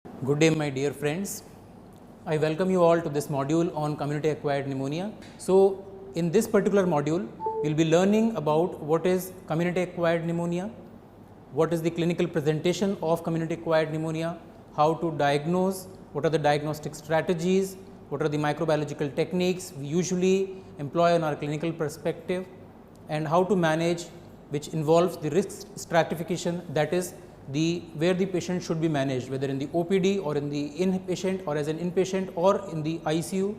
Good day, my dear friends. I welcome you all to this module on community acquired pneumonia. So, in this particular module, we will be learning about what is community acquired pneumonia, what is the clinical presentation of community acquired pneumonia, how to diagnose, what are the diagnostic strategies, what are the microbiological techniques we usually employ on our clinical perspective, and how to manage, which involves the risk stratification, that is where the patient should be managed, whether in the OPD or in the inpatient or as an inpatient or in the ICU,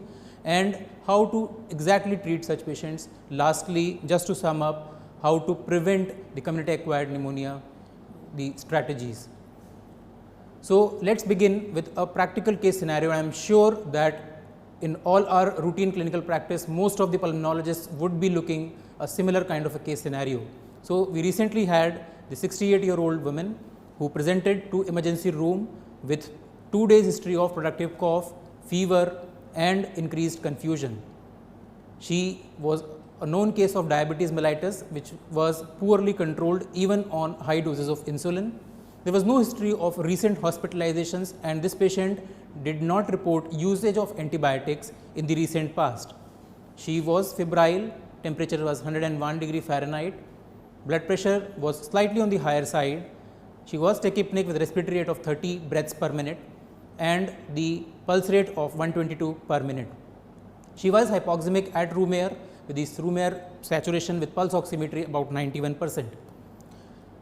and how to exactly treat such patients. Lastly, just to sum up, how to prevent the community acquired pneumonia, the strategies. So, let us begin with a practical case scenario. I am sure that in all our routine clinical practice, most of the pulmonologists would be looking a similar kind of a case scenario. So, we recently had the 68-year-old woman who presented to emergency room with 2 days history of productive cough, fever and increased confusion. She was a known case of diabetes mellitus, which was poorly controlled even on high doses of insulin. There was no history of recent hospitalizations, and this patient did not report usage of antibiotics in the recent past. She was febrile, temperature was 101 degree Fahrenheit, blood pressure was slightly on the higher side. She was tachypneic with respiratory rate of 30 breaths per minute and the pulse rate of 122 per minute. She was hypoxemic at room air with this room air saturation with pulse oximetry about 91%.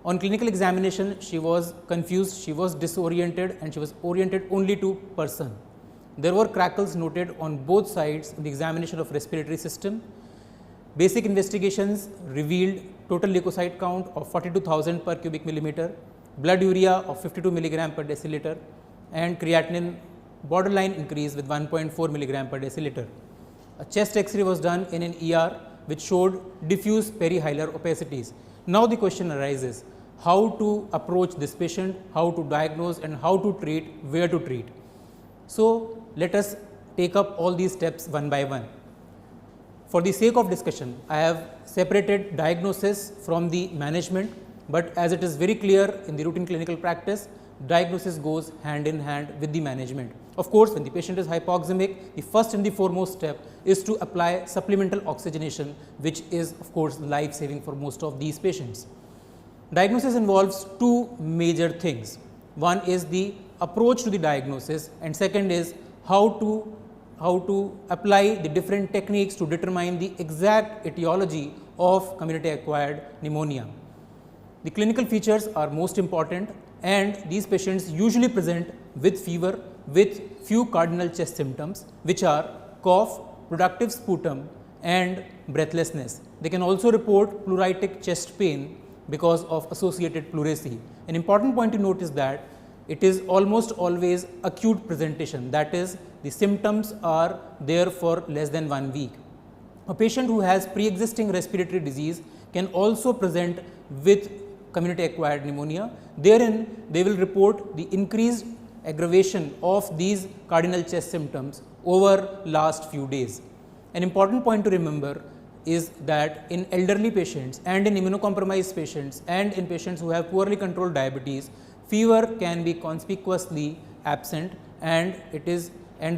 On clinical examination, she was confused, she was disoriented, and she was oriented only to person. There were crackles noted on both sides in the examination of respiratory system. Basic investigations revealed total leukocyte count of 42,000 per cubic millimeter, blood urea of 52 milligram per deciliter, and creatinine borderline increase with 1.4 milligram per deciliter. A chest X-ray was done in an ER which showed diffuse perihilar opacities. Now the question arises, how to approach this patient, how to diagnose and how to treat, where to treat. So, let us take up all these steps one by one. For the sake of discussion, I have separated diagnosis from the management, but as it is very clear in the routine clinical practice, diagnosis goes hand in hand with the management. Of course, when the patient is hypoxemic, the first and the foremost step is to apply supplemental oxygenation, which is of course life saving for most of these patients. Diagnosis involves two major things. One is the approach to the diagnosis, and second is how to apply the different techniques to determine the exact etiology of community acquired pneumonia. The clinical features are most important, and these patients usually present with fever with few cardinal chest symptoms, which are cough, productive sputum and breathlessness. They can also report pleuritic chest pain because of associated pleurisy. An important point to note is that it is almost always acute presentation, that is, the symptoms are there for less than 1 week. A patient who has pre-existing respiratory disease can also present with community acquired pneumonia. Therein, they will report the increased aggravation of these cardinal chest symptoms over last few days. An important point to remember is that in elderly patients and in immunocompromised patients and in patients who have poorly controlled diabetes, fever can be conspicuously absent, and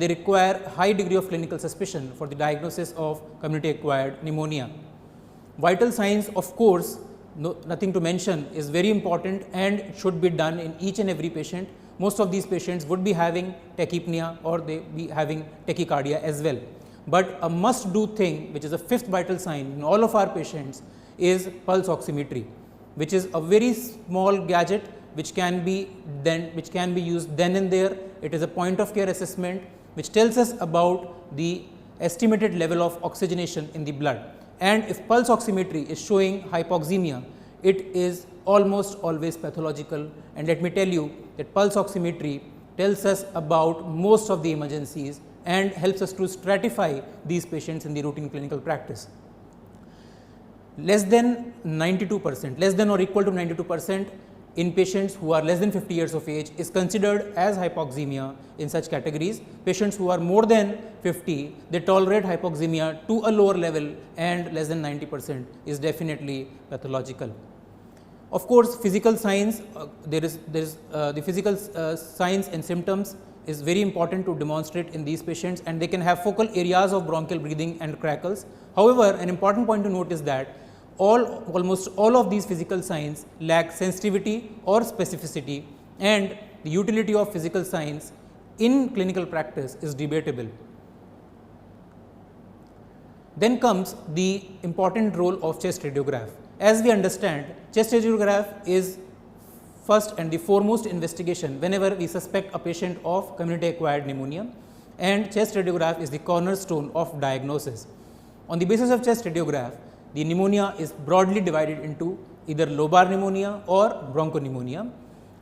they require high degree of clinical suspicion for the diagnosis of community acquired pneumonia. Vital signs, of course, nothing to mention, is very important and should be done in each and every patient. Most of these patients would be having tachypnea or they be having tachycardia as well. But a must do thing, which is a fifth vital sign in all of our patients, is pulse oximetry, which is a very small gadget which can be used then and there. It is a point of care assessment which tells us about the estimated level of oxygenation in the blood. And if pulse oximetry is showing hypoxemia, it is almost always pathological, and let me tell you that pulse oximetry tells us about most of the emergencies and helps us to stratify these patients in the routine clinical practice. Less than 92%, less than or equal to 92% in patients who are less than 50 years of age is considered as hypoxemia in such categories. Patients who are more than 50, they tolerate hypoxemia to a lower level, and less than 90% is definitely pathological. Of course, physical signs, the physical signs and symptoms is very important to demonstrate in these patients, and they can have focal areas of bronchial breathing and crackles. However, an important point to note is that almost all of these physical signs lack sensitivity or specificity, and the utility of physical signs in clinical practice is debatable. Then comes the important role of chest radiograph. As we understand, chest radiograph is first and the foremost investigation whenever we suspect a patient of community acquired pneumonia, and chest radiograph is the cornerstone of diagnosis. On the basis of chest radiograph, the pneumonia is broadly divided into either lobar pneumonia or bronchopneumonia,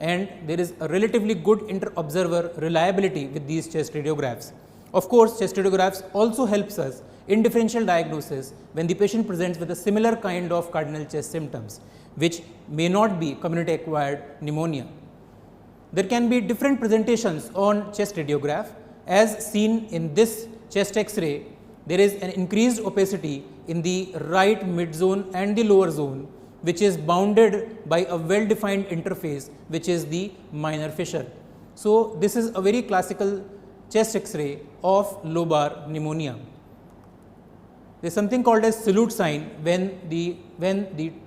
and there is a relatively good inter-observer reliability with these chest radiographs. Of course, chest radiographs also helps us in differential diagnosis when the patient presents with a similar kind of cardinal chest symptoms, which may not be community acquired pneumonia. There can be different presentations on chest radiograph. As seen in this chest X-ray, there is an increased opacity in the right mid zone and the lower zone, which is bounded by a well defined interface, which is the minor fissure. So, this is a very classical chest X-ray of lobar pneumonia. There is something called as salute sign when the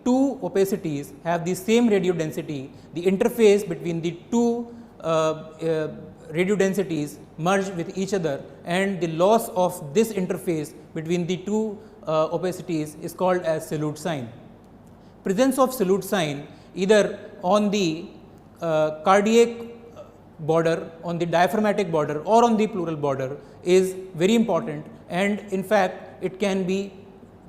two opacities have the same radio density, the interface between the two radio densities merge with each other, and the loss of this interface between the two opacities is called as salute sign. Presence of salute sign either on the cardiac border, on the diaphragmatic border, or on the pleural border is very important, and in fact it can be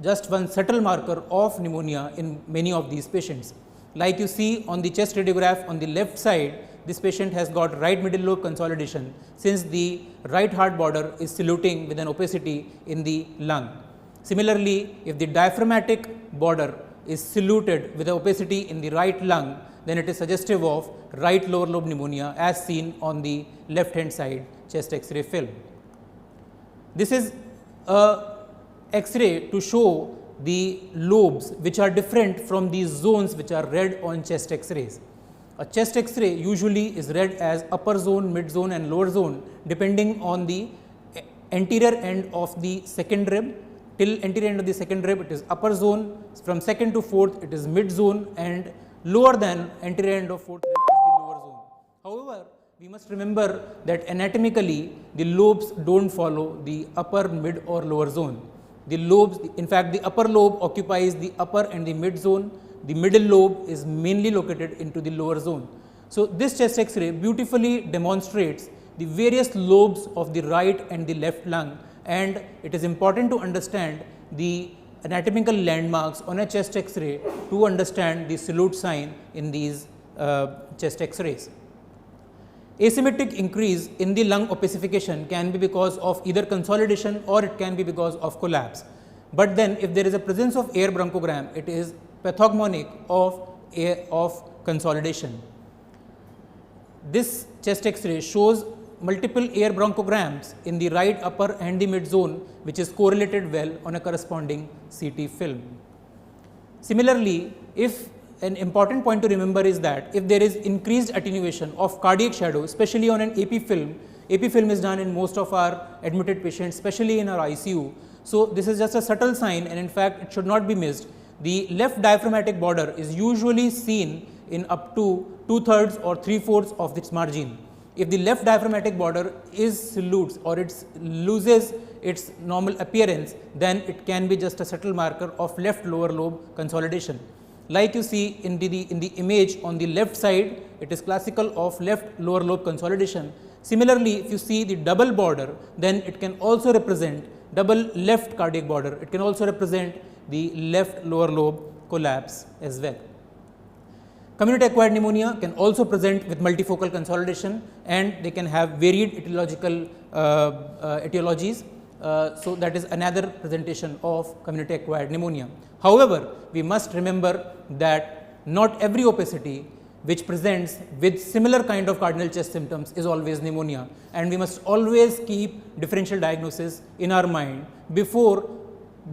just one subtle marker of pneumonia in many of these patients. Like you see on the chest radiograph on the left side, this patient has got right middle lobe consolidation, since the right heart border is saluting with an opacity in the lung. Similarly, if the diaphragmatic border is saluted with an opacity in the right lung, then it is suggestive of right lower lobe pneumonia as seen on the left hand side chest X-ray film. This is a X-ray to show the lobes which are different from these zones which are read on chest X-rays. A chest X-ray usually is read as upper zone, mid zone and lower zone depending on the anterior end of the second rib. Till anterior end of the second rib it is upper zone, from second to fourth it is mid zone, and lower than anterior end of fourth rib is the lower zone. However, we must remember that anatomically the lobes do not follow the upper, mid or lower zone. The lobes, in fact the upper lobe occupies the upper and the mid zone, the middle lobe is mainly located into the lower zone. So, this chest X-ray beautifully demonstrates the various lobes of the right and the left lung, and it is important to understand the anatomical landmarks on a chest X-ray to understand the salute sign in these chest X-rays. Asymmetric increase in the lung opacification can be because of either consolidation or it can be because of collapse. But then if there is a presence of air bronchogram, it is pathognomonic of consolidation. This chest X-ray shows multiple air bronchograms in the right upper and the mid zone, which is correlated well on a corresponding CT film. Similarly, if an important point to remember is that if there is increased attenuation of cardiac shadow, especially on an AP film is done in most of our admitted patients, especially in our ICU. So, this is just a subtle sign, and in fact it should not be missed. The left diaphragmatic border is usually seen in up to 2/3 or 3/4 of its margin. If the left diaphragmatic border is salutes or it loses its normal appearance, then it can be just a subtle marker of left lower lobe consolidation. Like you see in the image on the left side, it is classical of left lower lobe consolidation. Similarly, if you see the double border, then it can also represent double left cardiac border. It can also represent the left lower lobe collapse as well. Community acquired pneumonia can also present with multifocal consolidation, and they can have varied etiological etiologies. So, that is another presentation of community acquired pneumonia. However, we must remember that not every opacity which presents with similar kind of cardinal chest symptoms is always pneumonia, and we must always keep differential diagnosis in our mind before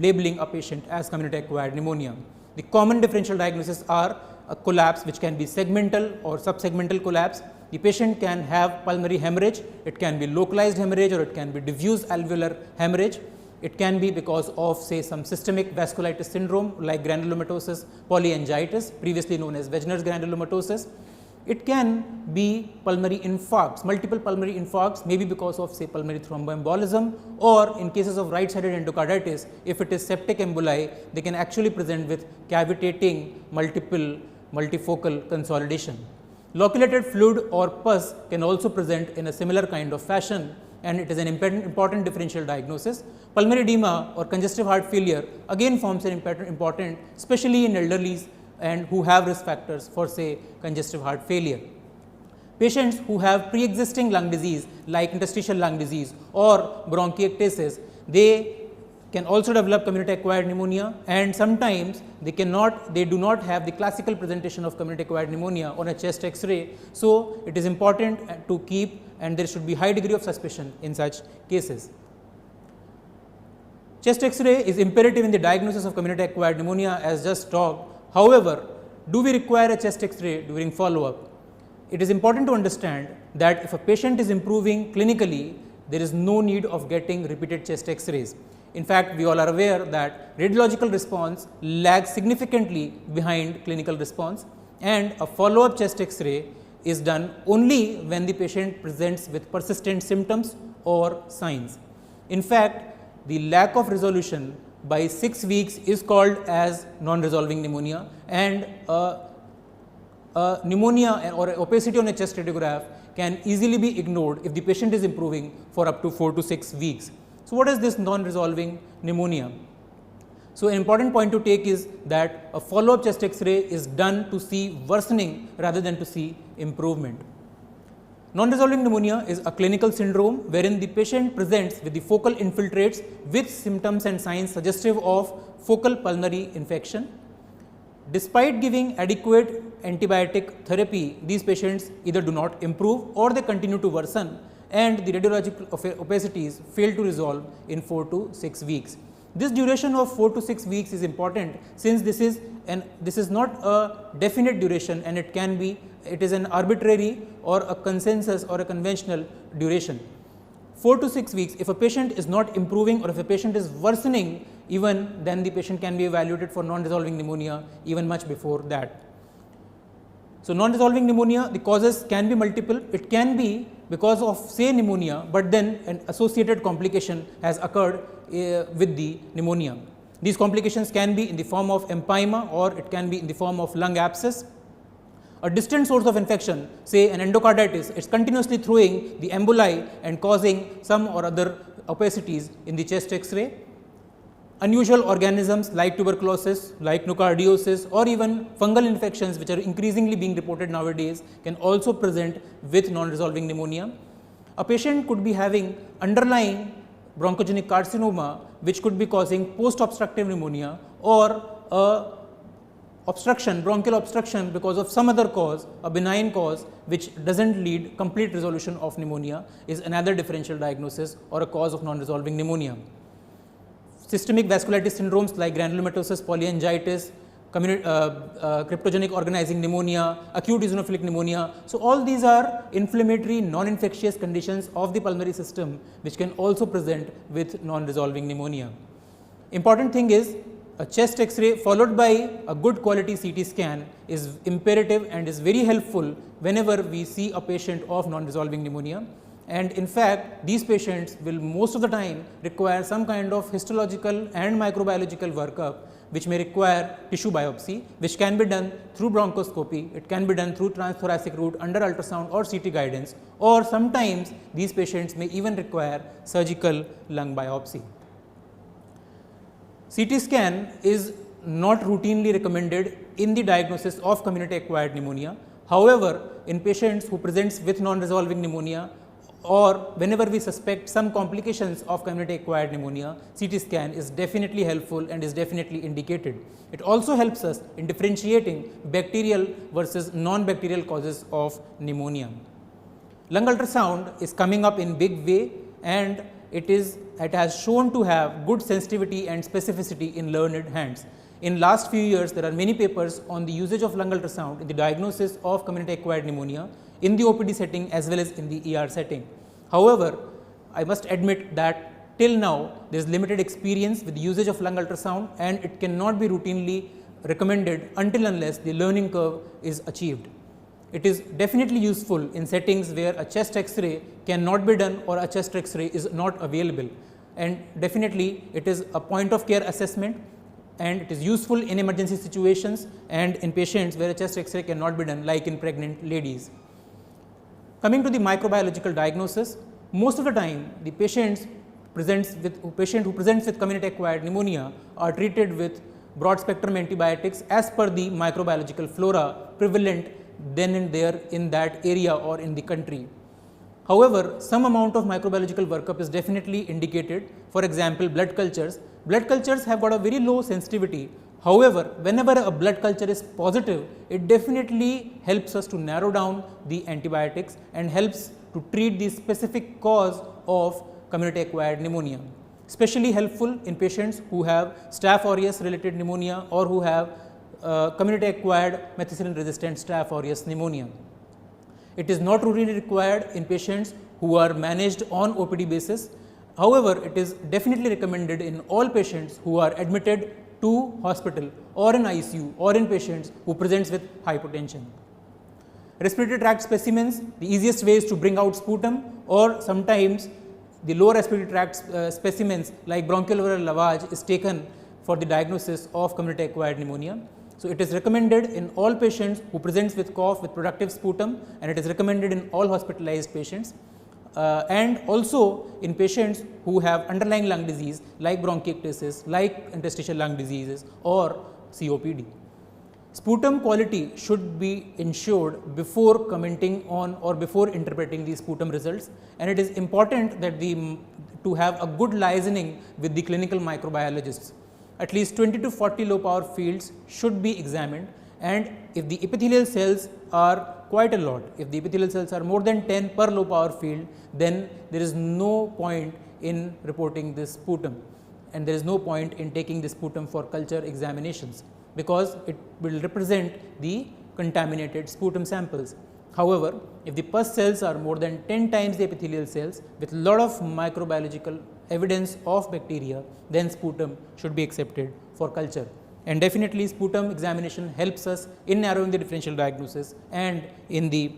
labeling a patient as community acquired pneumonia. The common differential diagnoses are a collapse which can be segmental or subsegmental collapse. The patient can have pulmonary hemorrhage, it can be localized hemorrhage or it can be diffuse alveolar hemorrhage. It can be because of say some systemic vasculitis syndrome like granulomatosis polyangiitis, previously known as Wegener's granulomatosis. It can be pulmonary infarcts, multiple pulmonary infarcts, maybe because of say pulmonary thromboembolism, or in cases of right-sided endocarditis, if it is septic emboli, they can actually present with cavitating multifocal consolidation. Loculated fluid or pus can also present in a similar kind of fashion, and it is an important differential diagnosis. Pulmonary edema or congestive heart failure again forms an important, especially in elderlies and who have risk factors for say congestive heart failure. Patients who have pre-existing lung disease like interstitial lung disease or bronchiectasis, they can also develop community acquired pneumonia, and sometimes they do not have the classical presentation of community acquired pneumonia on a chest X-ray. So, it is important to keep, and there should be high degree of suspicion in such cases. Chest X-ray is imperative in the diagnosis of community acquired pneumonia as just talked. However, do we require a chest X-ray during follow-up? It is important to understand that if a patient is improving clinically, there is no need of getting repeated chest X-rays. In fact, we all are aware that radiological response lags significantly behind clinical response, and a follow-up chest X-ray is done only when the patient presents with persistent symptoms or signs. In fact, the lack of resolution by 6 weeks is called as non-resolving pneumonia, and pneumonia or opacity on a chest radiograph can easily be ignored if the patient is improving for up to 4 to 6 weeks. So, what is this non-resolving pneumonia? So, an important point to take is that a follow-up chest X-ray is done to see worsening rather than to see improvement. Non-resolving pneumonia is a clinical syndrome wherein the patient presents with the focal infiltrates with symptoms and signs suggestive of focal pulmonary infection. Despite giving adequate antibiotic therapy, these patients either do not improve or they continue to worsen, and the radiological opacities fail to resolve in 4 to 6 weeks. This duration of 4 to 6 weeks is important, since this is not a definite duration, and it is an arbitrary or a consensus or a conventional duration. 4 to 6 weeks, if a patient is not improving or if a patient is worsening, even then the patient can be evaluated for non-resolving pneumonia even much before that. So, non-resolving pneumonia, the causes can be multiple. It can be because of say pneumonia, but then an associated complication has occurred with the pneumonia. These complications can be in the form of empyema, or it can be in the form of lung abscess. A distant source of infection, say an endocarditis, is continuously throwing the emboli and causing some or other opacities in the chest X-ray. Unusual organisms like tuberculosis, like nocardiosis, or even fungal infections, which are increasingly being reported nowadays, can also present with non-resolving pneumonia. A patient could be having underlying bronchogenic carcinoma, which could be causing post-obstructive pneumonia, or bronchial obstruction because of some other cause, a benign cause which does not lead complete resolution of pneumonia, is another differential diagnosis or a cause of non-resolving pneumonia. Systemic vasculitis syndromes like granulomatosis polyangiitis, cryptogenic organizing pneumonia, acute eosinophilic pneumonia. So, all these are inflammatory non-infectious conditions of the pulmonary system which can also present with non-resolving pneumonia. Important thing is, a chest X-ray followed by a good quality CT scan is imperative and is very helpful whenever we see a patient of non-resolving pneumonia. And in fact, these patients will most of the time require some kind of histological and microbiological workup, which may require tissue biopsy, which can be done through bronchoscopy, it can be done through transthoracic route under ultrasound or CT guidance, or sometimes these patients may even require surgical lung biopsy. CT scan is not routinely recommended in the diagnosis of community acquired pneumonia. However, in patients who presents with non-resolving pneumonia, or whenever we suspect some complications of community acquired pneumonia, CT scan is definitely helpful and is definitely indicated. It also helps us in differentiating bacterial versus non-bacterial causes of pneumonia. Lung ultrasound is coming up in big way, and it has shown to have good sensitivity and specificity in learned hands. In last few years, there are many papers on the usage of lung ultrasound in the diagnosis of community acquired pneumonia in the OPD setting as well as in the ER setting. However, I must admit that till now there is limited experience with the usage of lung ultrasound, and it cannot be routinely recommended until unless the learning curve is achieved. It is definitely useful in settings where a chest X-ray cannot be done or a chest X-ray is not available, and definitely it is a point of care assessment, and it is useful in emergency situations and in patients where a chest X-ray cannot be done, like in pregnant ladies. Coming to the microbiological diagnosis, most of the time the patient who presents with community acquired pneumonia are treated with broad spectrum antibiotics as per the microbiological flora prevalent then and there in that area or in the country. However, some amount of microbiological workup is definitely indicated. For example, blood cultures. Blood cultures have got a very low sensitivity. However, whenever a blood culture is positive, it definitely helps us to narrow down the antibiotics and helps to treat the specific cause of community acquired pneumonia. Especially helpful in patients who have Staph aureus related pneumonia or who have community acquired methicillin resistant Staph aureus pneumonia. It is not routinely required in patients who are managed on OPD basis. However, it is definitely recommended in all patients who are admitted to hospital or in ICU or in patients who presents with hypotension. Respiratory tract specimens, the easiest way is to bring out sputum, or sometimes the lower respiratory tract specimens like bronchoalveolar lavage is taken for the diagnosis of community acquired pneumonia. So, it is recommended in all patients who presents with cough with productive sputum, and it is recommended in all hospitalized patients and also in patients who have underlying lung disease like bronchiectasis, like interstitial lung diseases or COPD. Sputum quality should be ensured before commenting on or before interpreting the sputum results, and it is important that to have a good liaising with the clinical microbiologists. At least 20 to 40 low power fields should be examined, and if the epithelial cells are quite a lot, if the epithelial cells are more than 10 per low power field, then there is no point in reporting this sputum, and there is no point in taking the sputum for culture examinations, because it will represent the contaminated sputum samples. However, if the pus cells are more than 10 times the epithelial cells with lot of microbiological evidence of bacteria, then sputum should be accepted for culture. And definitely sputum examination helps us in narrowing the differential diagnosis and in the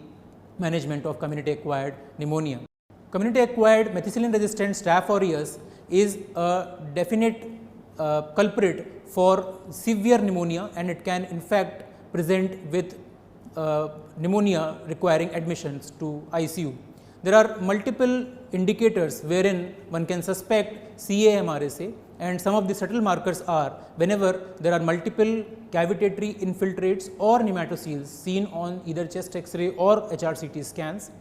management of community acquired pneumonia. Community acquired methicillin resistant Staph aureus is a definite culprit for severe pneumonia, and it can in fact present with pneumonia requiring admissions to ICU. There are multiple indicators wherein one can suspect CA-MRSA, and some of the subtle markers are whenever there are multiple cavitatory infiltrates or nematoceles seen on either chest X-ray or HRCT scans,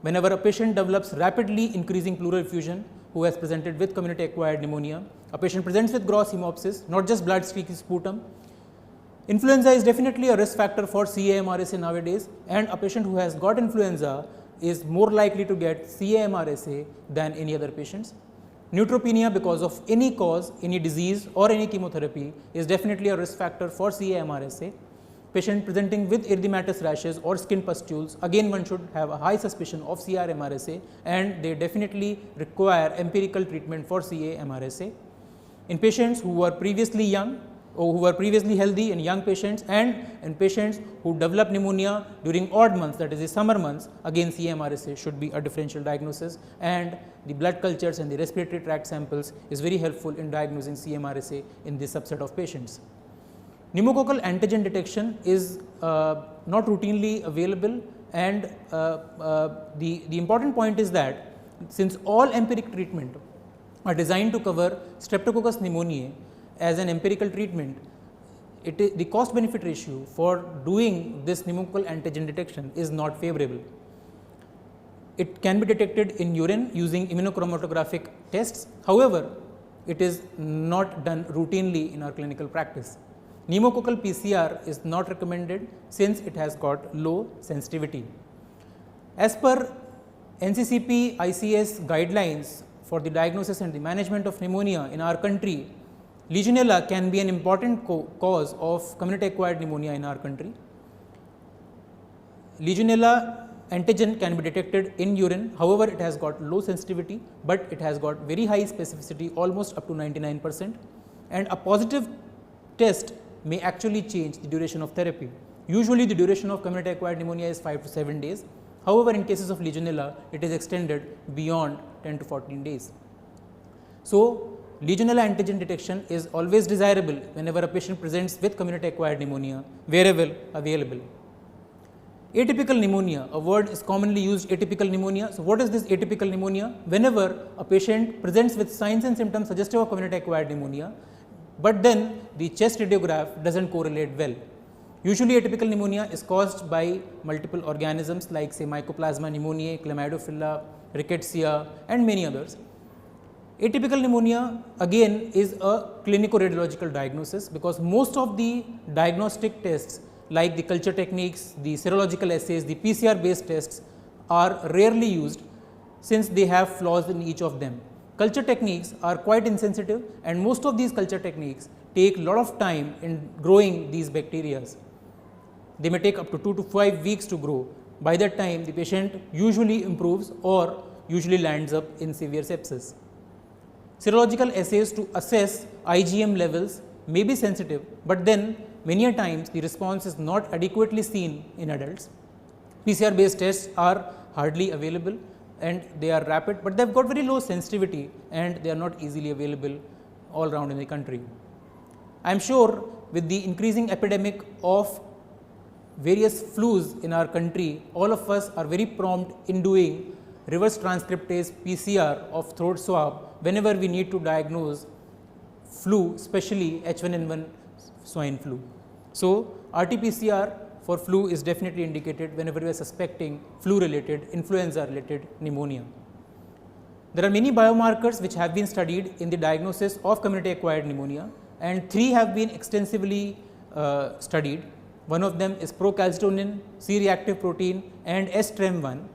whenever a patient develops rapidly increasing pleural effusion who has presented with community acquired pneumonia, a patient presents with gross hemopsis, not just blood streaky sputum. Influenza is definitely a risk factor for CA-MRSA nowadays, and a patient who has got influenza is more likely to get CA-MRSA than any other patients. Neutropenia because of any cause, any disease or any chemotherapy is definitely a risk factor for CA-MRSA. Patient presenting with erythematous rashes or skin pustules, again one should have a high suspicion of CR-MRSA, and they definitely require empirical treatment for CA-MRSA. In patients who were previously young or who were previously healthy in young patients, and in patients who develop pneumonia during odd months, that is the summer months, again CA-MRSA should be a differential diagnosis, and the blood cultures and the respiratory tract samples is very helpful in diagnosing CA-MRSA in this subset of patients. Pneumococcal antigen detection is not routinely available, and the important point is that since all empiric treatment are designed to cover Streptococcus pneumoniae as an empirical treatment, the cost benefit ratio for doing this pneumococcal antigen detection is not favorable. It can be detected in urine using immunochromatographic tests. However, it is not done routinely in our clinical practice. Pneumococcal PCR is not recommended since it has got low sensitivity. As per NCCP ICS guidelines for the diagnosis and the management of pneumonia in our country, Legionella can be an important cause of community acquired pneumonia in our country. Legionella antigen can be detected in urine, however, it has got low sensitivity, but it has got very high specificity, almost up to 99%, and a positive test may actually change the duration of therapy. Usually the duration of community acquired pneumonia is 5 to 7 days. However, in cases of Legionella, it is extended beyond 10 to 14 days. So, Legionella antigen detection is always desirable whenever a patient presents with community acquired pneumonia, wherever available. Atypical pneumonia, a word is commonly used, atypical pneumonia. So, what is this atypical pneumonia? Whenever a patient presents with signs and symptoms suggestive of community acquired pneumonia, but then the chest radiograph does not correlate well. Usually atypical pneumonia is caused by multiple organisms like say Mycoplasma pneumoniae, Chlamydophila, Rickettsia and many others. Atypical pneumonia again is a clinico-radiological diagnosis, because most of the diagnostic tests like the culture techniques, the serological assays, the PCR based tests are rarely used since they have flaws in each of them. Culture techniques are quite insensitive, and most of these culture techniques take a lot of time in growing these bacteria. They may take up to 2 to 5 weeks to grow. By that time, the patient usually improves or usually lands up in severe sepsis. Serological assays to assess IgM levels may be sensitive, but then many a times the response is not adequately seen in adults. PCR based tests are hardly available and they are rapid, but they have got very low sensitivity and they are not easily available all around in the country. I am sure with the increasing epidemic of various flus in our country, all of us are very prompt in doing reverse transcriptase PCR of throat swab whenever we need to diagnose flu, especially H1N1 swine flu. So, RT-PCR for flu is definitely indicated whenever we are suspecting flu related, influenza related pneumonia. There are many biomarkers which have been studied in the diagnosis of community acquired pneumonia, and 3 have been extensively studied. One of them is procalcitonin, C-reactive protein and S-TREM1.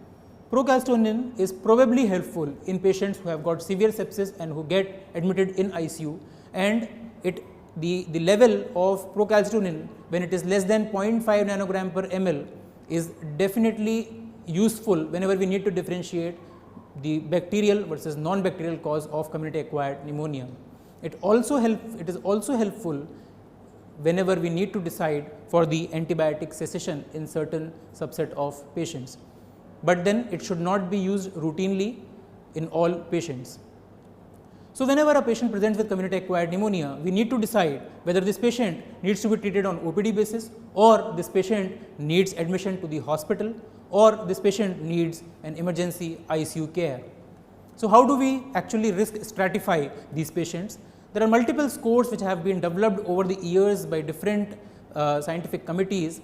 Procalcitonin is probably helpful in patients who have got severe sepsis and who get admitted in ICU, and the level of procalcitonin when it is less than 0.5 nanogram per ml is definitely useful whenever we need to differentiate the bacterial versus non-bacterial cause of community acquired pneumonia. It is also helpful whenever we need to decide for the antibiotic cessation in certain subset of patients, but then it should not be used routinely in all patients. So, whenever a patient presents with community acquired pneumonia, we need to decide whether this patient needs to be treated on OPD basis, or this patient needs admission to the hospital, or this patient needs an emergency ICU care. So, how do we actually risk stratify these patients? There are multiple scores which have been developed over the years by different scientific committees.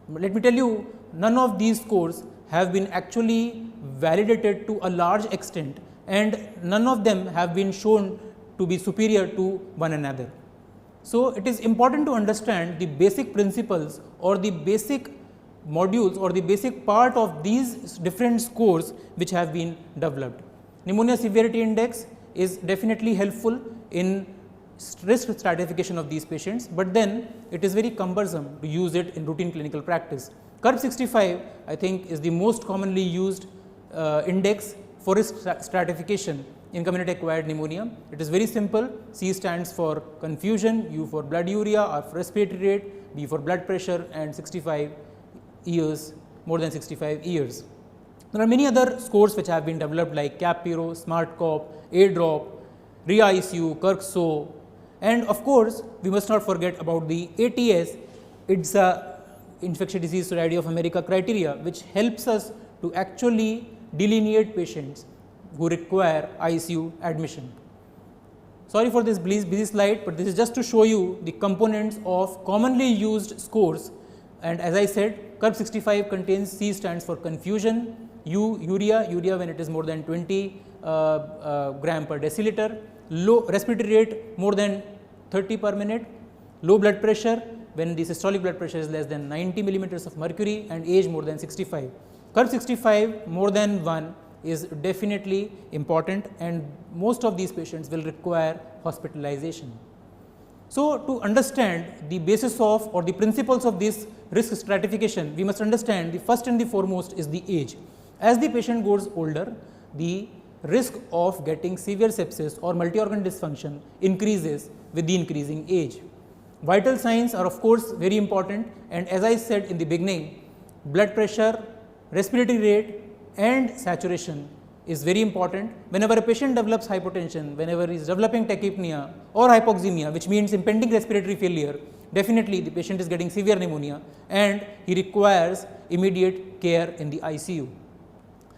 Let me tell you, none of these scores have been actually validated to a large extent, and none of them have been shown to be superior to one another. So, it is important to understand the basic principles or the basic modules or the basic part of these different scores which have been developed. Pneumonia Severity Index is definitely helpful in risk stratification of these patients, but then it is very cumbersome to use it in routine clinical practice. Curve 65 I think is the most commonly used index for risk stratification in community acquired pneumonia. It is very simple. C stands for confusion, U for blood urea, R for respiratory rate, B for blood pressure, and 65 years, more than 65 years. There are many other scores which have been developed like CAPPIRO, SmartCop, ADROP, RIA-ICU, KERXO, and of course, we must not forget about the ATS. It's a Infectious Disease Society of America criteria which helps us to actually delineate patients who require ICU admission. Sorry for this busy slide, but this is just to show you the components of commonly used scores, and as I said, curve 65 contains C stands for confusion, U urea when it is more than 20 gram per deciliter, low respiratory rate more than 30 per minute, low blood pressure when the systolic blood pressure is less than 90 millimeters of mercury, and age more than 65. Curve 65 more than 1 is definitely important, and most of these patients will require hospitalization. So, to understand the basis of or the principles of this risk stratification, we must understand the first and the foremost is the age. As the patient grows older, the risk of getting severe sepsis or multi-organ dysfunction increases with the increasing age. Vital signs are of course very important, and as I said in the beginning, blood pressure, respiratory rate and saturation is very important. Whenever a patient develops hypotension, whenever he is developing tachypnea or hypoxemia, which means impending respiratory failure, definitely the patient is getting severe pneumonia and he requires immediate care in the ICU.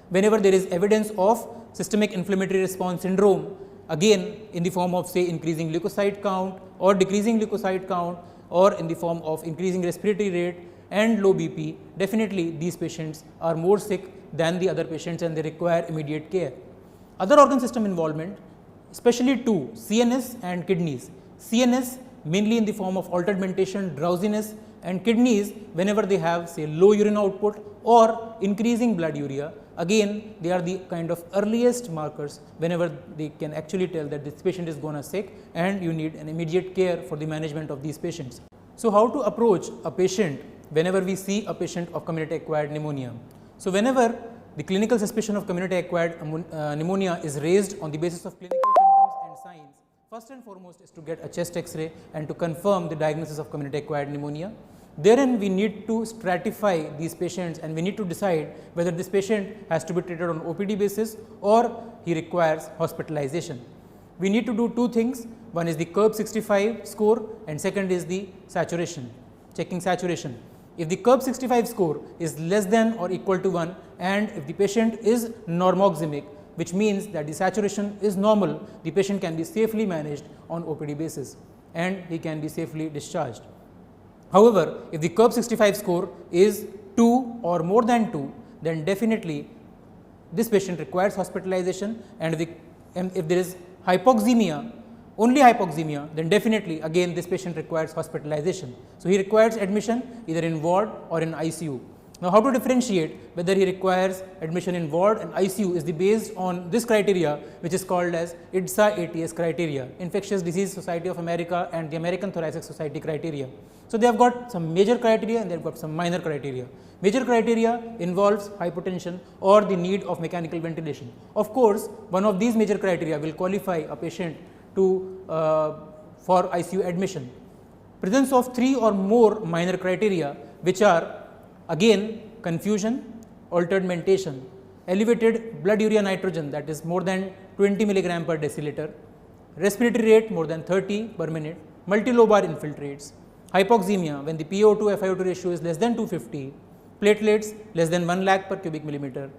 Whenever there is evidence of systemic inflammatory response syndrome, again in the form of say increasing leukocyte count or decreasing leukocyte count, or in the form of increasing respiratory rate and low BP, definitely these patients are more sick than the other patients and they require immediate care. Other organ system involvement, especially two, CNS and kidneys. CNS mainly in the form of altered mentation, drowsiness, and kidneys whenever they have say low urine output or increasing blood urea. Again, they are the kind of earliest markers whenever they can actually tell that this patient is gonna sick and you need an immediate care for the management of these patients. So, how to approach a patient whenever we see a patient of community acquired pneumonia? So, whenever the clinical suspicion of community acquired pneumonia is raised on the basis of clinical symptoms and signs, first and foremost is to get a chest X-ray and to confirm the diagnosis of community acquired pneumonia. Therein we need to stratify these patients and we need to decide whether this patient has to be treated on OPD basis or he requires hospitalization. We need to do two things, one is the Curb 65 score and second is the saturation, checking saturation. If the Curb 65 score is less than or equal to 1 and if the patient is normoxemic, which means that the saturation is normal, the patient can be safely managed on OPD basis and he can be safely discharged. However, if the Curb 65 score is 2 or more than 2, then definitely this patient requires hospitalization, and if there is hypoxemia, only hypoxemia, then definitely again this patient requires hospitalization. So, he requires admission either in ward or in ICU. Now, how to differentiate whether he requires admission in ward and ICU is based on this criteria, which is called as IDSA ATS criteria, Infectious Disease Society of America and the American Thoracic Society criteria. So, they have got some major criteria and they have got some minor criteria. Major criteria involves hypotension or the need of mechanical ventilation. Of course, one of these major criteria will qualify a patient to for ICU admission. Presence of 3 or more minor criteria, which are again confusion, altered mentation, elevated blood urea nitrogen, that is more than 20 milligram per deciliter, respiratory rate more than 30 per minute, multilobar infiltrates, hypoxemia when the PaO2 FiO2 ratio is less than 250, platelets less than 1 lakh per cubic millimeter,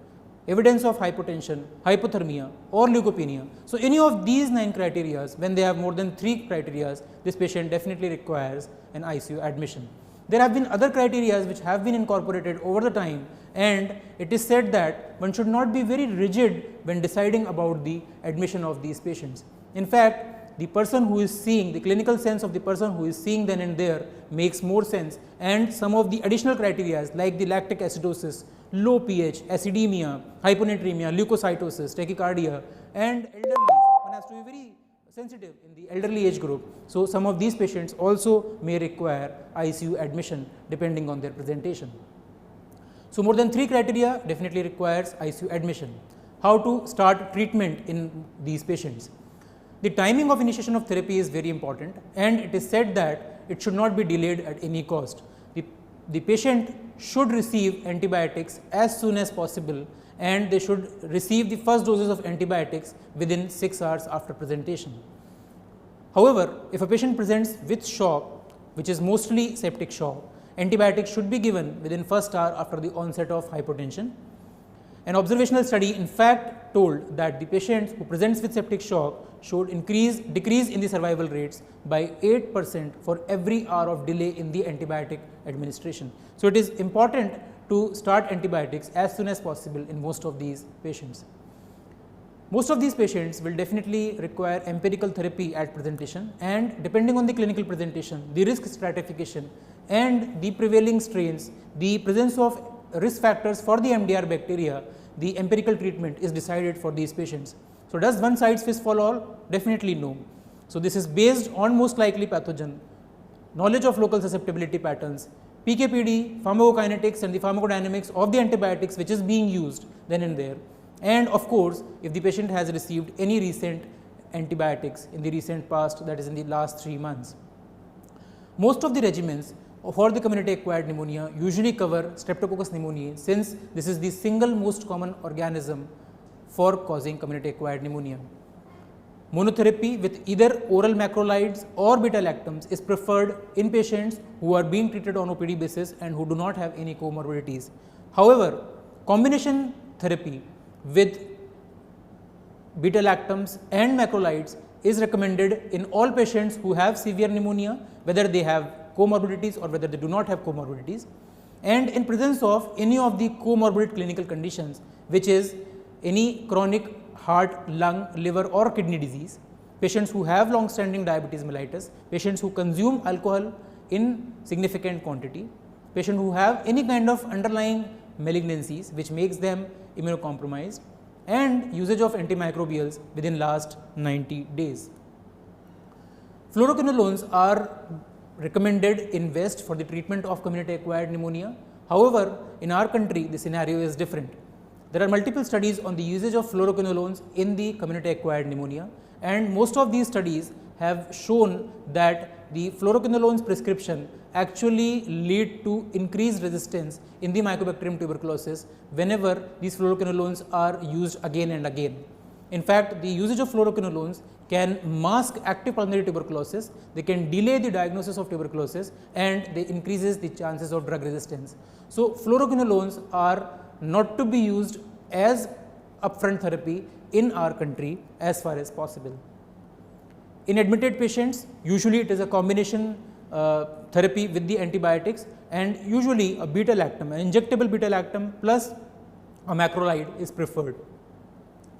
evidence of hypotension, hypothermia or leukopenia. So, any of these 9 criteria, when they have more than 3 criteria, this patient definitely requires an ICU admission. There have been other criteria which have been incorporated over the time, and it is said that one should not be very rigid when deciding about the admission of these patients. In fact, the person who is seeing, the clinical sense of the person who is seeing then and there makes more sense, and some of the additional criteria like the lactic acidosis, low pH, acidemia, hyponatremia, leukocytosis, tachycardia and elderly, one has to be very sensitive in the elderly age group. So, some of these patients also may require ICU admission depending on their presentation. So, more than 3 criteria definitely requires ICU admission. How to start treatment in these patients? The timing of initiation of therapy is very important, and it is said that it should not be delayed at any cost. The patient should receive antibiotics as soon as possible, and they should receive the first doses of antibiotics within 6 hours after presentation. However, if a patient presents with shock, which is mostly septic shock, antibiotics should be given within first hour after the onset of hypotension. An observational study in fact told that the patient who presents with septic shock showed decrease in the survival rates by 8% for every hour of delay in the antibiotic administration. So, it is important to start antibiotics as soon as possible in most of these patients. Most of these patients will definitely require empirical therapy at presentation, and depending on the clinical presentation, the risk stratification and the prevailing strains, the presence of risk factors for the MDR bacteria, the empirical treatment is decided for these patients. So, does one size fit for all? Definitely no. So this is based on most likely pathogen, knowledge of local susceptibility patterns, PK/PD, pharmacokinetics and the pharmacodynamics of the antibiotics which is being used then and there, and of course if the patient has received any recent antibiotics in the recent past, that is in the last 3 months. Most of the regimens for the community acquired pneumonia usually cover Streptococcus pneumoniae, since this is the single most common organism for causing community acquired pneumonia. Monotherapy with either oral macrolides or beta-lactams is preferred in patients who are being treated on OPD basis and who do not have any comorbidities. However, combination therapy with beta-lactams and macrolides is recommended in all patients who have severe pneumonia, whether they have comorbidities or whether they do not have comorbidities, and in presence of any of the comorbid clinical conditions, which is any chronic heart, lung, liver or kidney disease, patients who have long standing diabetes mellitus, patients who consume alcohol in significant quantity, patients who have any kind of underlying malignancies which makes them immunocompromised, and usage of antimicrobials within last 90 days. Fluoroquinolones are recommended in West for the treatment of community acquired pneumonia. However, in our country the scenario is different. There are multiple studies on the usage of fluoroquinolones in the community acquired pneumonia, and most of these studies have shown that the fluoroquinolones prescription actually lead to increased resistance in the Mycobacterium tuberculosis whenever these fluoroquinolones are used again and again. In fact, the usage of fluoroquinolones can mask active pulmonary tuberculosis, they can delay the diagnosis of tuberculosis, and they increases the chances of drug resistance. So fluoroquinolones are not to be used as upfront therapy in our country as far as possible. In admitted patients, usually it is a combination therapy with the antibiotics, and usually a beta-lactam, an injectable beta-lactam plus a macrolide is preferred.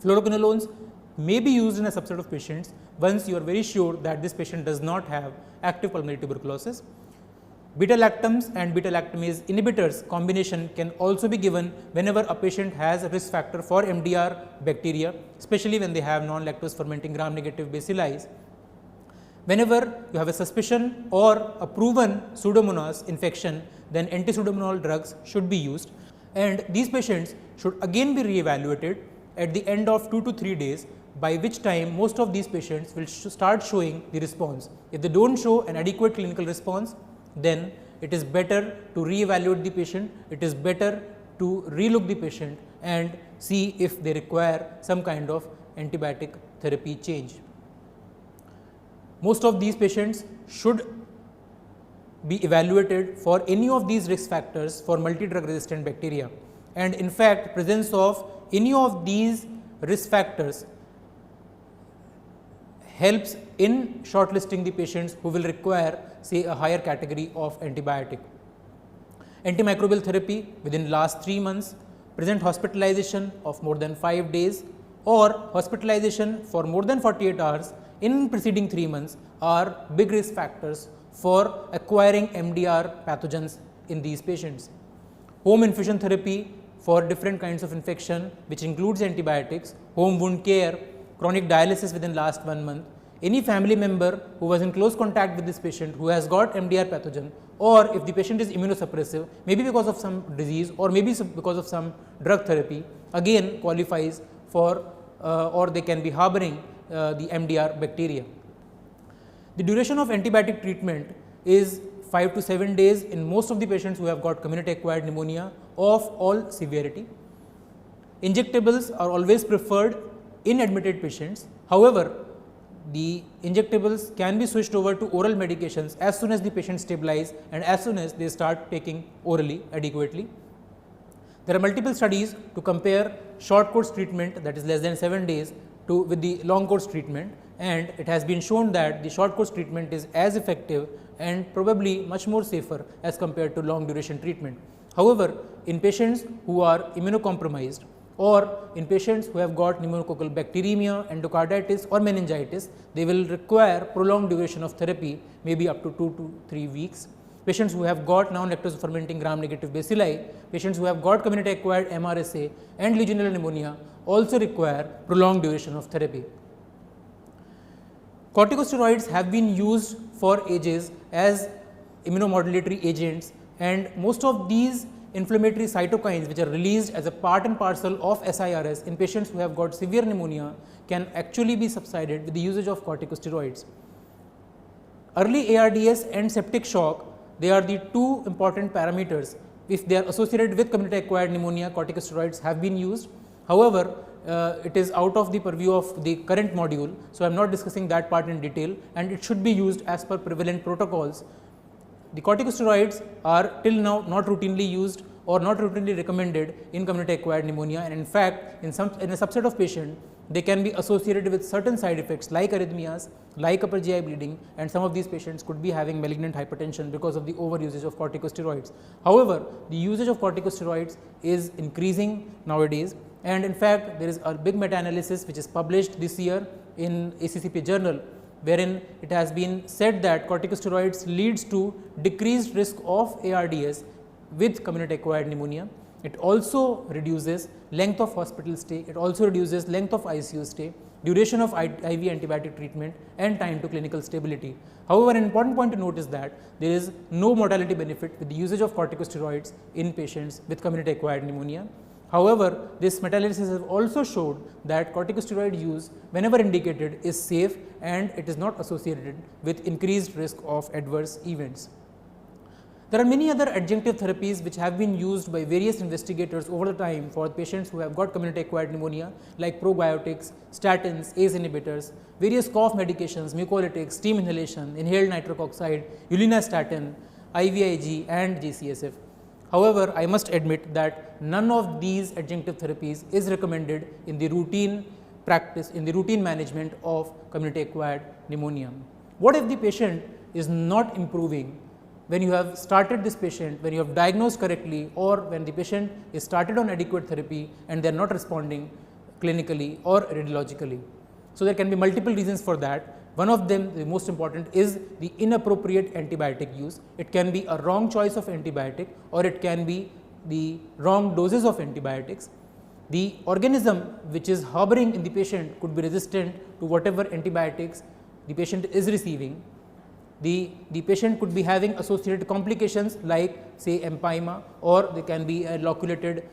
Fluoroquinolones may be used in a subset of patients once you are very sure that this patient does not have active pulmonary tuberculosis. Beta-lactams and beta-lactamase inhibitors combination can also be given whenever a patient has a risk factor for MDR bacteria, especially when they have non-lactose fermenting gram-negative bacilli. Whenever you have a suspicion or a proven Pseudomonas infection, then anti-Pseudomonal drugs should be used, and these patients should again be re-evaluated at the end of 2 to 3 days, by which time most of these patients will start showing the response. If they do not show an adequate clinical response, then it is better to re-evaluate the patient, it is better to relook the patient and see if they require some kind of antibiotic therapy change. Most of these patients should be evaluated for any of these risk factors for multi-drug resistant bacteria, and in fact presence of any of these risk factors helps in shortlisting the patients who will require say a higher category of antibiotic. Antimicrobial therapy within last 3 months, present hospitalization of more than 5 days or hospitalization for more than 48 hours in preceding 3 months are big risk factors for acquiring MDR pathogens in these patients. Home infusion therapy for different kinds of infection, which includes antibiotics, home wound care, chronic dialysis within last 1 month, any family member who was in close contact with this patient who has got MDR pathogen, or if the patient is immunosuppressive, maybe because of some disease or maybe because of some drug therapy, again qualifies for or they can be harboring the MDR bacteria. The duration of antibiotic treatment is 5 to 7 days in most of the patients who have got community acquired pneumonia of all severity. Injectables are always preferred in admitted patients. However, the injectables can be switched over to oral medications as soon as the patient stabilize and as soon as they start taking orally adequately. There are multiple studies to compare short course treatment, that is less than 7 days, with the long course treatment, and it has been shown that the short course treatment is as effective and probably much more safer as compared to long duration treatment. However, in patients who are immunocompromised or in patients who have got pneumococcal bacteremia, endocarditis or meningitis, they will require prolonged duration of therapy, maybe up to 2 to 3 weeks. Patients who have got non-lactose fermenting gram-negative bacilli, patients who have got community acquired MRSA and Legionella pneumonia also require prolonged duration of therapy. Corticosteroids have been used for ages as immunomodulatory agents, and most of these inflammatory cytokines which are released as a part and parcel of SIRS in patients who have got severe pneumonia can actually be subsided with the usage of corticosteroids. Early ARDS and septic shock, they are the two important parameters. If they are associated with community acquired pneumonia, corticosteroids have been used. However, it is out of the purview of the current module, so I am not discussing that part in detail, and it should be used as per prevalent protocols. The corticosteroids are till now not routinely used or not routinely recommended in community acquired pneumonia, and in fact, in a subset of patients, they can be associated with certain side effects like arrhythmias, like upper GI bleeding, and some of these patients could be having malignant hypertension because of the over usage of corticosteroids. However, the usage of corticosteroids is increasing nowadays, and in fact, there is a big meta-analysis which is published this year in ACCP journal, wherein it has been said that corticosteroids leads to decreased risk of ARDS with community acquired pneumonia. It also reduces length of hospital stay, it also reduces length of ICU stay, duration of IV antibiotic treatment, and time to clinical stability. However, an important point to note is that there is no mortality benefit with the usage of corticosteroids in patients with community acquired pneumonia. However, this meta-analysis has also showed that corticosteroid use whenever indicated is safe and it is not associated with increased risk of adverse events. There are many other adjunctive therapies which have been used by various investigators over the time for patients who have got community acquired pneumonia, like probiotics, statins, ACE inhibitors, various cough medications, mucolytics, steam inhalation, inhaled nitric oxide, ulinastatin, IVIG, and GCSF. However, I must admit that none of these adjunctive therapies is recommended in the routine practice, in the routine management of community acquired pneumonia. What if the patient is not improving when you have started this patient, when you have diagnosed correctly, or when the patient is started on adequate therapy and they are not responding clinically or radiologically? So, there can be multiple reasons for that. One of them, the most important, is the inappropriate antibiotic use. It can be a wrong choice of antibiotic, or it can be the wrong doses of antibiotics. The organism which is harboring in the patient could be resistant to whatever antibiotics the patient is receiving. The patient could be having associated complications like say empyema, or there can be a loculated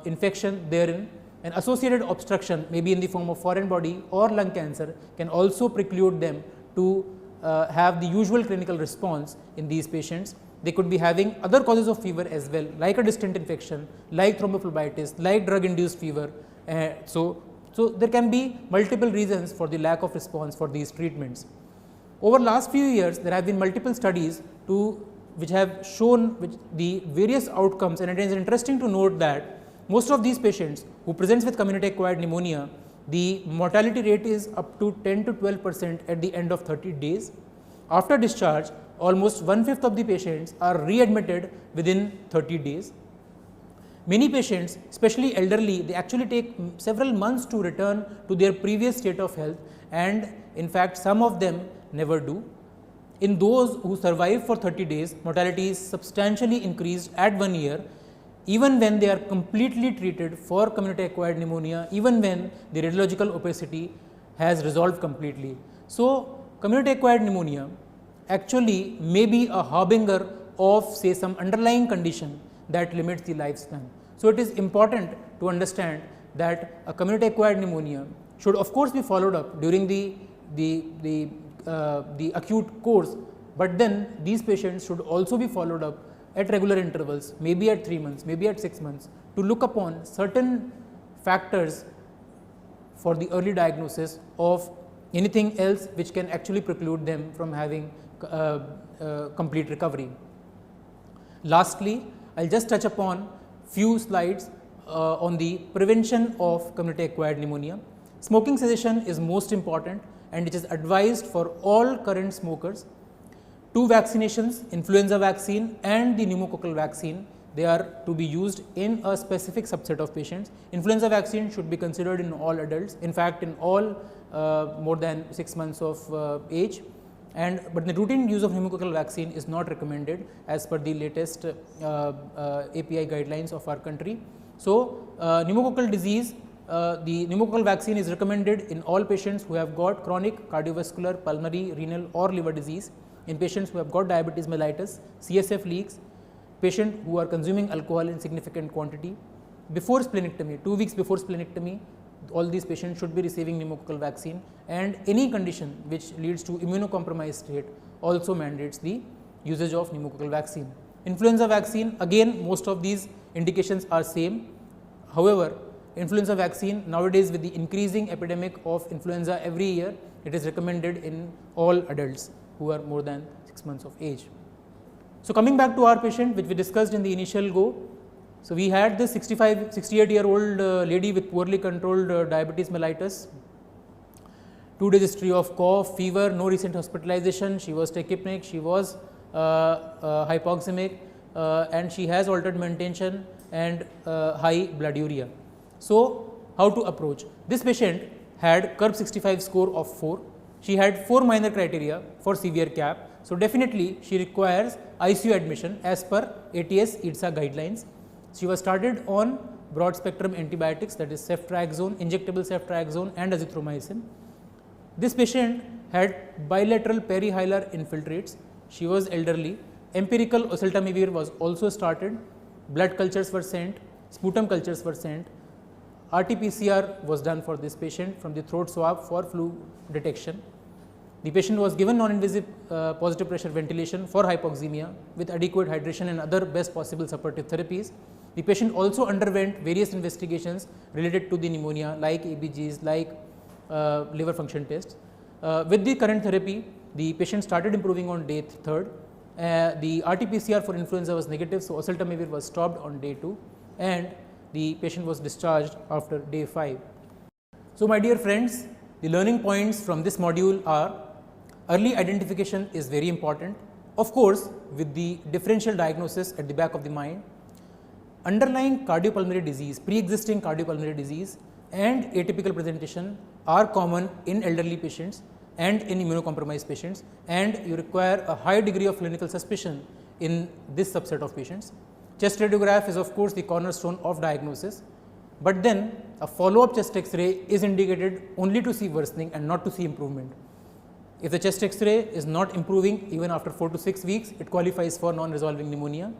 infection therein. An associated obstruction, maybe in the form of foreign body or lung cancer, can also preclude them to have the usual clinical response in these patients. They could be having other causes of fever as well, like a distant infection, like thrombophlebitis, like drug induced fever. So there can be multiple reasons for the lack of response for these treatments. Over last few years, there have been multiple studies which have shown the various outcomes, and it is interesting to note that most of these patients who presents with community acquired pneumonia, the mortality rate is up to 10 to 12% at the end of 30 days. After discharge, almost 1/5 of the patients are readmitted within 30 days. Many patients, especially elderly, they actually take several months to return to their previous state of health, and in fact, some of them never do. In those who survive for 30 days, mortality is substantially increased at 1 year, even when they are completely treated for community acquired pneumonia, even when the radiological opacity has resolved completely. So, community acquired pneumonia actually may be a harbinger of say some underlying condition that limits the lifespan. So, it is important to understand that a community acquired pneumonia should of course be followed up during the acute course, but then these patients should also be followed up at regular intervals, maybe at 3 months, maybe at 6 months, to look upon certain factors for the early diagnosis of anything else which can actually preclude them from having complete recovery. Lastly, I will just touch upon few slides on the prevention of community acquired pneumonia. Smoking cessation is most important, and it is advised for all current smokers. 2 vaccinations, influenza vaccine and the pneumococcal vaccine, they are to be used in a specific subset of patients. Influenza vaccine should be considered in all adults, in fact in all more than 6 months of age, but the routine use of pneumococcal vaccine is not recommended as per the latest API guidelines of our country. So, pneumococcal disease the pneumococcal vaccine is recommended in all patients who have got chronic cardiovascular, pulmonary, renal or liver disease, in patients who have got diabetes mellitus, CSF leaks, patients who are consuming alcohol in significant quantity. Before splenectomy, 2 weeks before splenectomy, all these patients should be receiving pneumococcal vaccine, and any condition which leads to immunocompromised state also mandates the usage of pneumococcal vaccine. Influenza vaccine, again most of these indications are same. However, influenza vaccine nowadays, with the increasing epidemic of influenza every year, it is recommended in all adults who are more than 6 months of age. So, coming back to our patient which we discussed in the initial go. So, we had this 68-year-old lady with poorly controlled diabetes mellitus, 2 days history of cough, fever, no recent hospitalization, she was tachypneic, she was hypoxemic, and she has altered mentation and high blood urea. So, how to approach? This patient had Curb 65 score of 4, she had 4 minor criteria for severe CAP. So, definitely she requires ICU admission as per ATS ITSA guidelines. She was started on broad spectrum antibiotics, that is ceftriaxone, injectable ceftriaxone and azithromycin. This patient had bilateral perihilar infiltrates, she was elderly, empirical oseltamivir was also started, blood cultures were sent, sputum cultures were sent, RT-PCR was done for this patient from the throat swab for flu detection. The patient was given non-invasive positive pressure ventilation for hypoxemia with adequate hydration and other best possible supportive therapies. The patient also underwent various investigations related to the pneumonia like ABGs, like liver function tests. With the current therapy, the patient started improving on day 3rd. The RT-PCR for influenza was negative, so oseltamivir was stopped on day 2 and the patient was discharged after day 5. So, my dear friends, the learning points from this module are: early identification is very important, of course, with the differential diagnosis at the back of the mind. Underlying cardiopulmonary disease, pre-existing cardiopulmonary disease and atypical presentation are common in elderly patients and in immunocompromised patients, and you require a high degree of clinical suspicion in this subset of patients. Chest radiograph is of course the cornerstone of diagnosis, but then a follow-up chest X-ray is indicated only to see worsening and not to see improvement. If the chest X-ray is not improving even after 4 to 6 weeks, it qualifies for non-resolving pneumonia.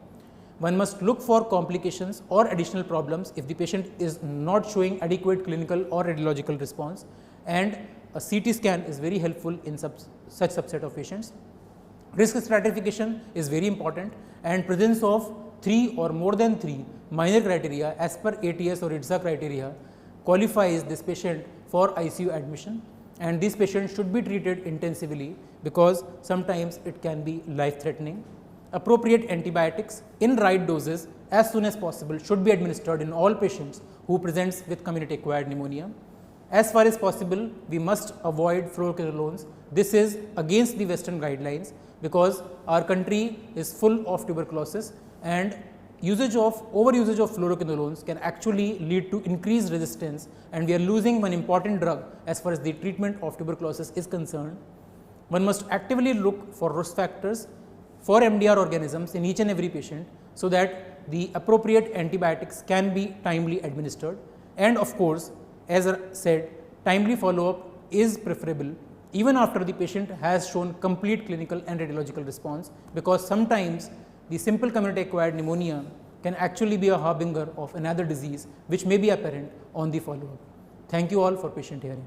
One must look for complications or additional problems if the patient is not showing adequate clinical or radiological response, and a CT scan is very helpful in such subset of patients. Risk stratification is very important, and presence of 3 or more than 3 minor criteria as per ATS or ITSA criteria qualifies this patient for ICU admission, and these patients should be treated intensively because sometimes it can be life threatening. Appropriate antibiotics in right doses as soon as possible should be administered in all patients who presents with community acquired pneumonia. As far as possible, we must avoid fluoroquinolones. This is against the Western guidelines because our country is full of tuberculosis, and overusage of fluoroquinolones can actually lead to increased resistance, and we are losing one important drug as far as the treatment of tuberculosis is concerned. One must actively look for risk factors for MDR organisms in each and every patient, so that the appropriate antibiotics can be timely administered, and of course, as I said, timely follow-up is preferable even after the patient has shown complete clinical and radiological response, because sometimes the simple community acquired pneumonia can actually be a harbinger of another disease which may be apparent on the follow-up. Thank you all for patient hearing.